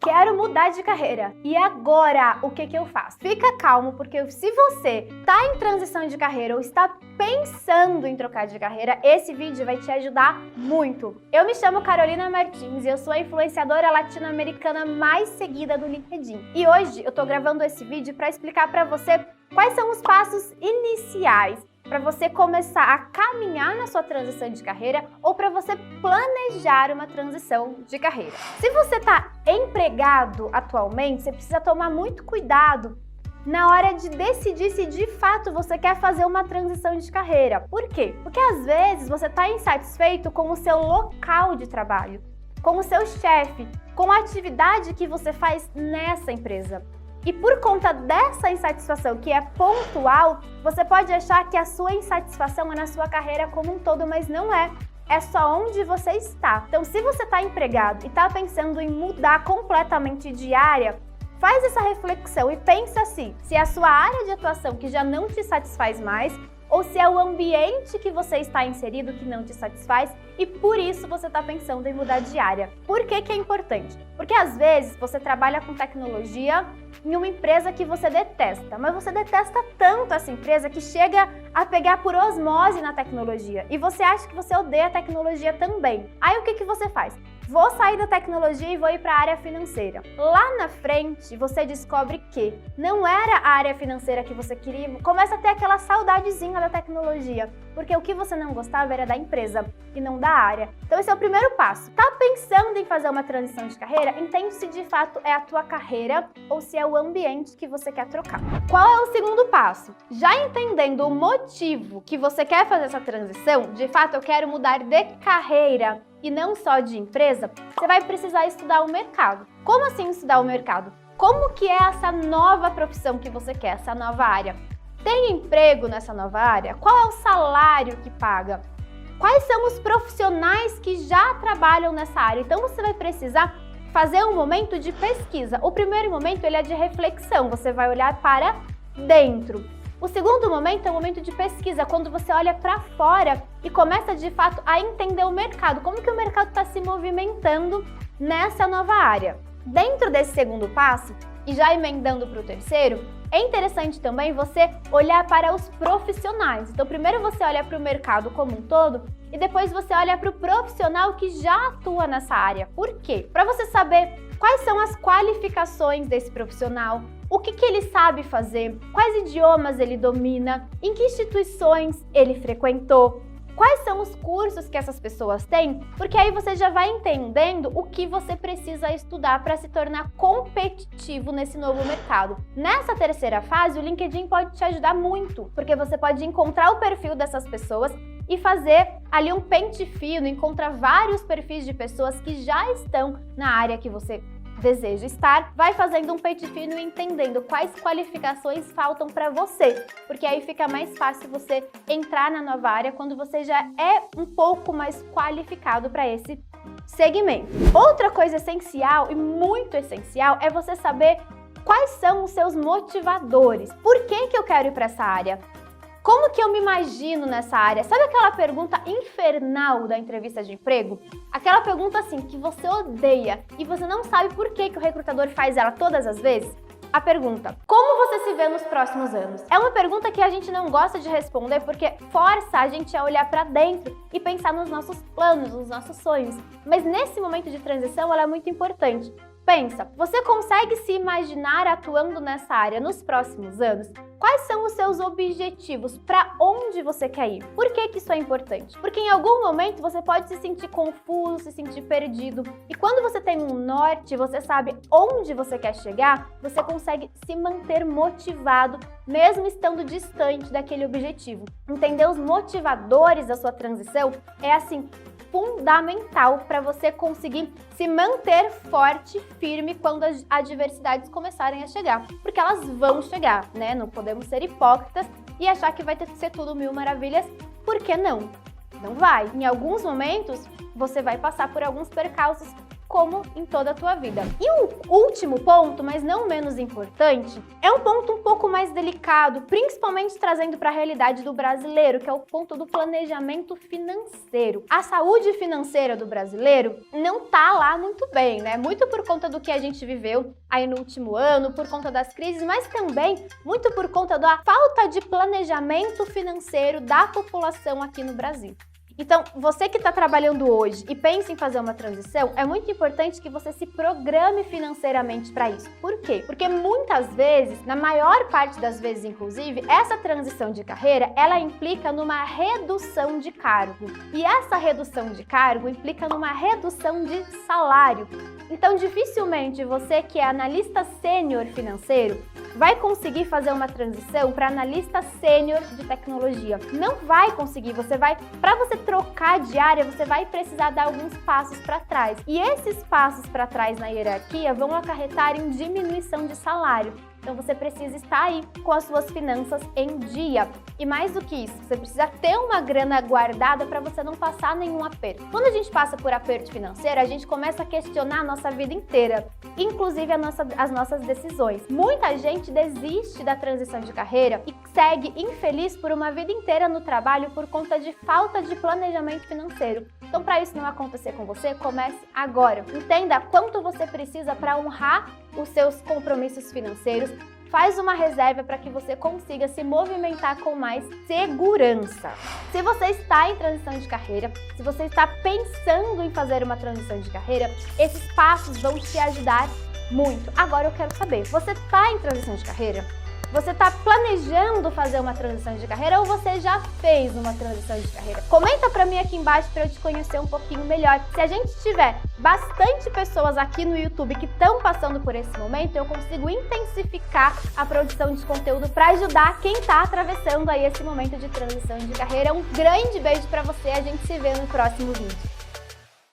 Quero mudar de carreira. E agora, o que eu faço? Fica calmo, porque se você está em transição de carreira ou está pensando em trocar de carreira, esse vídeo vai te ajudar muito. Eu me chamo Carolina Martins e eu sou a influenciadora latino-americana mais seguida do LinkedIn. E hoje eu tô gravando esse vídeo para explicar para você quais são os passos iniciais para você começar a caminhar na sua transição de carreira ou para você planejar uma transição de carreira. Se você está empregado atualmente, você precisa tomar muito cuidado na hora de decidir se de fato você quer fazer uma transição de carreira. Por quê? Porque às vezes você está insatisfeito com o seu local de trabalho, com o seu chefe, com a atividade que você faz nessa empresa. E por conta dessa insatisfação que é pontual, você pode achar que a sua insatisfação é na sua carreira como um todo, mas não é. É só onde você está. Então, se você está empregado e está pensando em mudar completamente de área, faz essa reflexão e pensa assim, se é a sua área de atuação que já não te satisfaz mais, ou se é o ambiente que você está inserido que não te satisfaz e por isso você está pensando em mudar de área. Por que é importante? Porque às vezes você trabalha com tecnologia em uma empresa que você detesta, mas você detesta tanto essa empresa que chega a pegar por osmose na tecnologia e você acha que você odeia a tecnologia também. Aí o que você faz? Vou sair da tecnologia e vou ir para a área financeira. Lá na frente, você descobre que não era a área financeira que você queria, começa a ter aquela saudadezinha da tecnologia, porque o que você não gostava era da empresa e não da área. Então esse é o primeiro passo. Tá pensando em fazer uma transição de carreira? Entende se de fato é a tua carreira ou se é o ambiente que você quer trocar. Qual é o segundo passo? Já entendendo o motivo que você quer fazer essa transição, de fato eu quero mudar de carreira e não só de empresa, você vai precisar estudar o mercado. Como assim estudar o mercado? Como que é essa nova profissão que você quer, essa nova área? Tem emprego nessa nova área? Qual é o salário que paga? Quais são os profissionais que já trabalham nessa área? Então você vai precisar fazer um momento de pesquisa. O primeiro momento ele é de reflexão, você vai olhar para dentro. O segundo momento é o momento de pesquisa, quando você olha para fora e começa de fato a entender o mercado, como que o mercado está se movimentando nessa nova área. Dentro desse segundo passo, e já emendando para o terceiro, é interessante também você olhar para os profissionais. Então primeiro você olha para o mercado como um todo e depois você olha para o profissional que já atua nessa área. Por quê? Para você saber quais são as qualificações desse profissional, o que ele sabe fazer, quais idiomas ele domina, em que instituições ele frequentou, quais são os cursos que essas pessoas têm, porque aí você já vai entendendo o que você precisa estudar para se tornar competitivo nesse novo mercado. Nessa terceira fase, o LinkedIn pode te ajudar muito, porque você pode encontrar o perfil dessas pessoas e fazer ali um pente fino, encontrar vários perfis de pessoas que já estão na área que você deseja estar, vai fazendo um pente fino e entendendo quais qualificações faltam para você, porque aí fica mais fácil você entrar na nova área quando você já é um pouco mais qualificado para esse segmento. Outra coisa essencial e muito essencial é você saber quais são os seus motivadores. Por que eu quero ir para essa área? Como que eu me imagino nessa área? Sabe aquela pergunta infernal da entrevista de emprego? Aquela pergunta assim, que você odeia e você não sabe por que o recrutador faz ela todas as vezes? A pergunta, como você se vê nos próximos anos? É uma pergunta que a gente não gosta de responder porque força a gente a olhar para dentro e pensar nos nossos planos, nos nossos sonhos. Mas nesse momento de transição ela é muito importante. Pensa, você consegue se imaginar atuando nessa área nos próximos anos? Quais são os seus objetivos? Para onde você quer ir? Por que isso é importante? Porque em algum momento você pode se sentir confuso, se sentir perdido. E quando você tem um norte, você sabe onde você quer chegar, você consegue se manter motivado, mesmo estando distante daquele objetivo. Entender os motivadores da sua transição é assim, fundamental para você conseguir se manter forte, firme quando as adversidades começarem a chegar, porque elas vão chegar, né? Não podemos ser hipócritas e achar que vai ter que ser tudo mil maravilhas, porque não? Não vai. Em alguns momentos, você vai passar por alguns percalços como em toda a tua vida. E o último ponto, mas não menos importante, é um ponto um pouco mais delicado, principalmente trazendo para a realidade do brasileiro, que é o ponto do planejamento financeiro. A saúde financeira do brasileiro não tá lá muito bem, né? Muito por conta do que a gente viveu aí no último ano, por conta das crises, mas também muito por conta da falta de planejamento financeiro da população aqui no Brasil. Então, você que está trabalhando hoje e pensa em fazer uma transição, é muito importante que você se programe financeiramente para isso. Por quê? Porque muitas vezes, na maior parte das vezes inclusive, essa transição de carreira, ela implica numa redução de cargo. E essa redução de cargo implica numa redução de salário. Então, dificilmente você que é analista sênior financeiro vai conseguir fazer uma transição para analista sênior de tecnologia. Não vai conseguir, para você trocar de área, você vai precisar dar alguns passos para trás. E esses passos para trás na hierarquia vão acarretar em diminuição de salário. Então você precisa estar aí com as suas finanças em dia. E mais do que isso, você precisa ter uma grana guardada para você não passar nenhum aperto. Quando a gente passa por aperto financeiro, a gente começa a questionar a nossa vida inteira, inclusive as nossas decisões. Muita gente desiste da transição de carreira e segue infeliz por uma vida inteira no trabalho por conta de falta de planejamento financeiro. Então, para isso não acontecer com você, comece agora. Entenda quanto você precisa para honrar os seus compromissos financeiros. Faz uma reserva para que você consiga se movimentar com mais segurança. Se você está em transição de carreira, se você está pensando em fazer uma transição de carreira, esses passos vão te ajudar muito. Agora eu quero saber, você está em transição de carreira? Você está planejando fazer uma transição de carreira ou você já fez uma transição de carreira? Comenta para mim aqui embaixo para eu te conhecer um pouquinho melhor. Se a gente tiver bastante pessoas aqui no YouTube que estão passando por esse momento, eu consigo intensificar a produção de conteúdo para ajudar quem está atravessando aí esse momento de transição de carreira. Um grande beijo para você, a gente se vê no próximo vídeo.